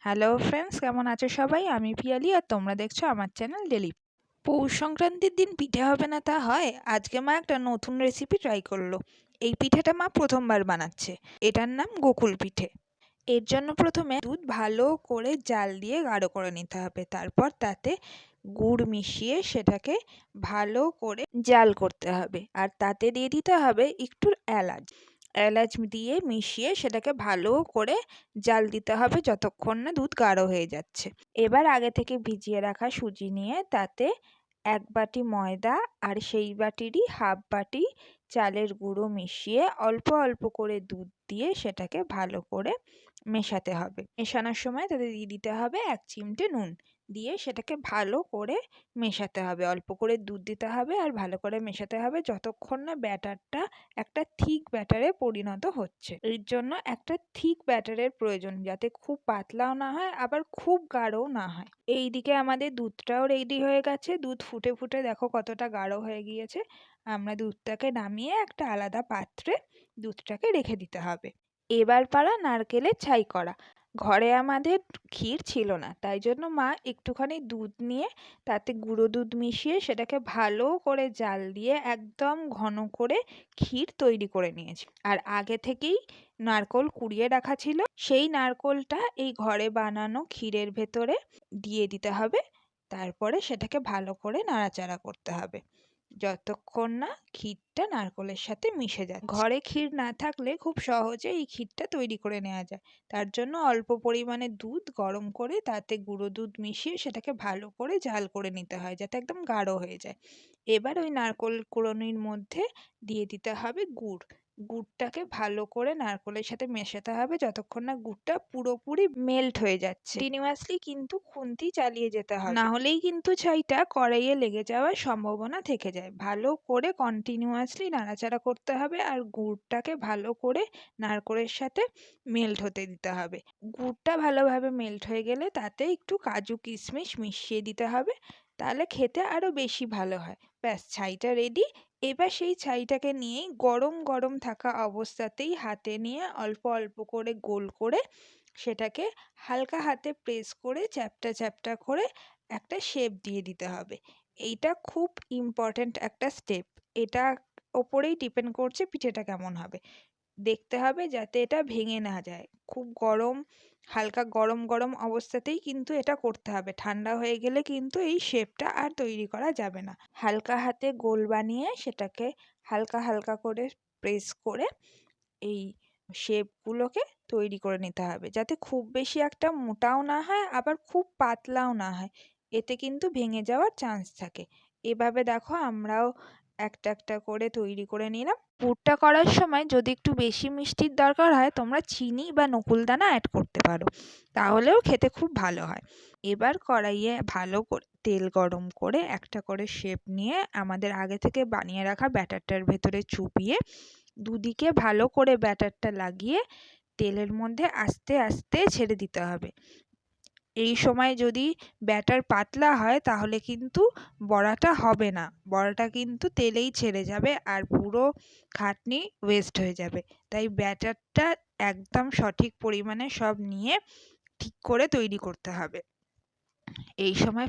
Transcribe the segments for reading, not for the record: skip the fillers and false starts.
Hello friends, কেমন আছো সবাই? আমি পিয়ালি আর তোমরা দেখছো আমার চ্যানেল ডেলি। পৌষ সংক্রান্তির দিন পিঠে হবে না তা হয়? আজকে মা একটা নতুন রেসিপি ট্রাই করলো। এই পিঠেটা মা প্রথমবার বানাচ্ছে। এটার নাম গোকুল পিঠে। এর জন্য প্রথমে দুধ ভালো করে জাল দিয়ে গাঢ় করে নিতে হবে। তারপর তাতে গুড় মিশিয়ে সেটাকে ভালো করে জাল করতে হবে। আর তাতে দিয়ে দিতে হবে একটু এলাচ। এলাচ দিয়ে মিশিয়ে সেটাকে ভালো করে জাল দিতে হবে যতক্ষণ না দুধ গাঢ় হয়ে যাচ্ছে। এবার আগে থেকে ভিজিয়ে রাখা সুজি নিয়ে তাতে ১ বাটি ময়দা আর সেই বাটিরই হাফ বাটি চালের গুঁড়ো মিশিয়ে অল্প অল্প করে দুধ দিয়ে সেটাকে ভালো করে মেশাতে হবে। মেশানোর সময় তাতে দিয়ে দিতে হবে ১ চিমটে নুন। দিয়ে সেটাকে ভালো করে মেশাতে হবে। অল্প করে দুধ দিতে হবে আর ভালো করে মেশাতে হবে যতক্ষণ না ব্যাটারটা একটা থিক ব্যাটারে পরিণত হচ্ছে। এর জন্য একটা থিক ব্যাটারের প্রয়োজন, যাতে খুব পাতলাও না হয় আবার খুব গাঢ়ও না হয়। এইদিকে আমাদের দুধটাও রেডি হয়ে গেছে। দুধ ফুটে ফুটে দেখো কতটা গাঢ় হয়ে গিয়েছে। আমরা দুধটাকে নামিয়ে একটা আলাদা পাত্রে দুধটাকে রেখে দিতে হবে। এবার পালা নারকেলের ছাই করা। ঘরে আমাদের ক্ষীর ছিল না, তাই জন্য মা একটুখানি দুধ নিয়ে তাতে গুঁড়ো দুধ মিশিয়ে সেটাকে ভালো করে জাল দিয়ে একদম ঘন করে ক্ষীর তৈরি করে নিয়েছে। আর আগে থেকেই নারকোল কুড়িয়ে রাখা ছিল, সেই নারকোলটা এই ঘরে বানানো ক্ষীরের ভেতরে দিয়ে দিতে হবে। তারপরে সেটাকে ভালো করে নাড়াচাড়া করতে হবে যতক্ষণ না ক্ষীরটা নারকোলের সাথে মিশে যায়। ঘরে ক্ষীর না থাকলে খুব সহজে এই ক্ষীরটা তৈরি করে নেওয়া যায়। তার জন্য অল্প পরিমাণে দুধ গরম করে তাতে গুঁড়ো দুধ মিশিয়ে সেটাকে ভালো করে জাল করে নিতে হয় যাতে একদম গাঢ় হয়ে যায়। এবার ওই নারকোল কুড়োনির মধ্যে দিয়ে দিতে হবে গুড়। গুড়টাকে ভালো করে নারকোলের সাথে মেশাতে হবে যতক্ষণ না গুড়টা পুরোপুরি মেল্ট হয়ে যাচ্ছে। কন্টিনিউয়াসলি কিন্তু খুন্তি চালিয়ে যেতে হবে, না হলেই কিন্তু ছাইটা কড়াইয়ে লেগে যাওয়ার সম্ভাবনা থেকে যায়। ভালো করে কন্টিনিউয়াসলি নাড়াচাড়া করতে হবে আর গুড়টাকে ভালো করে নারকোলের সাথে মেল্ট হতে দিতে হবে। গুড়টা ভালোভাবে মেল্ট হয়ে গেলে তাতে একটু কাজু কিশমিশ মিশিয়ে দিতে হবে, তাহলে খেতে আরও বেশি ভালো হয়। ব্যাস, ছাইটা রেডি। এবার সেই ছাইটাকে নিয়েই গরম গরম থাকা অবস্থাতেই হাতে নিয়ে অল্প অল্প করে গোল করে সেটাকে হালকা হাতে প্রেস করে চ্যাপ্টা চ্যাপ্টা করে একটা শেপ দিয়ে দিতে হবে। এইটা খুব ইম্পর্ট্যান্ট একটা স্টেপ। এটা ওপরেই ডিপেন্ড করছে পিঠেটা কেমন হবে। দেখতে হবে যাতে এটা ভেঙে না যায়। খুব গরম, হালকা গরম গরম অবস্থাতেই কিন্তু এটা করতে হবে। ঠান্ডা হয়ে গেলে কিন্তু এই শেপটা আর তৈরি করা যাবে না। হালকা হাতে গোল বানিয়ে সেটাকে হালকা হালকা করে প্রেস করে এই শেপগুলোকে তৈরি করে নিতে হবে, যাতে খুব বেশি একটা মোটাও না হয় আবার খুব পাতলাও না হয়। এতে কিন্তু ভেঙে যাওয়ার চান্স থাকে। এভাবে দেখো আমরাও একটা একটা করে তৈরি করে নিলাম। পুরটা করার সময় যদি একটু বেশি মিষ্টির দরকার হয় তোমরা চিনি বা নকুলদানা অ্যাড করতে পারো, তাহলেও খেতে খুব ভালো হয়। এবার কড়াইয়ে ভালো করে তেল গরম করে একটা করে শেপ নিয়ে আমাদের আগে থেকে বানিয়ে রাখা ব্যাটারটার ভেতরে চুবিয়ে দুদিকে ভালো করে ব্যাটারটা লাগিয়ে তেলের মধ্যে আস্তে আস্তে ছেড়ে দিতে হবে। এই সময় যদি ব্যাটার পাতলা হয় তাহলে কিন্তু বড়াটা হবে না। বড়াটা কিন্তু তেলেই ছেড়ে যাবে আর পুরো খাটনি ওয়েস্ট হয়ে যাবে। তাই ব্যাটারটা একদম সঠিক পরিমাণে সব নিয়ে ঠিক করে তৈরি করতে হবে। এই সময়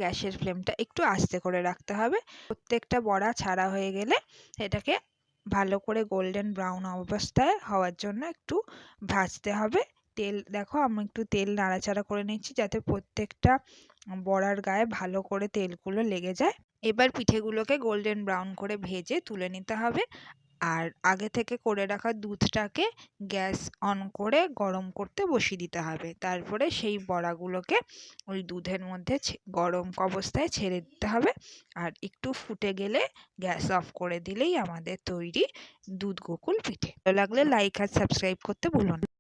গ্যাসের ফ্লেমটা একটু আস্তে করে রাখতে হবে। প্রত্যেকটা বড়া ছাড়া হয়ে গেলে সেটাকে ভালো করে গোল্ডেন ব্রাউন অবস্থায় হওয়ার জন্য একটু ভাজতে হবে। তেল দেখো, আমি একটু তেল নাড়াচাড়া করে নিচ্ছি যাতে প্রত্যেকটা বড়ার গায়ে ভালো করে তেলগুলো লেগে যায়। এবার পিঠেগুলোকে গোল্ডেন ব্রাউন করে ভেজে তুলে নিতে হবে। আর আগে থেকে করে রাখা দুধটাকে গ্যাস অন করে গরম করতে বসিয়ে দিতে হবে। তারপরে সেই বড়াগুলোকে ওই দুধের মধ্যে গরম অবস্থায় ছেড়ে দিতে হবে। আর একটু ফুটে গেলে গ্যাস অফ করে দিলেই আমাদের তৈরি দুধ গোকুল পিঠে। ভালো লাগলে লাইক আর সাবস্ক্রাইব করতে ভুলো না।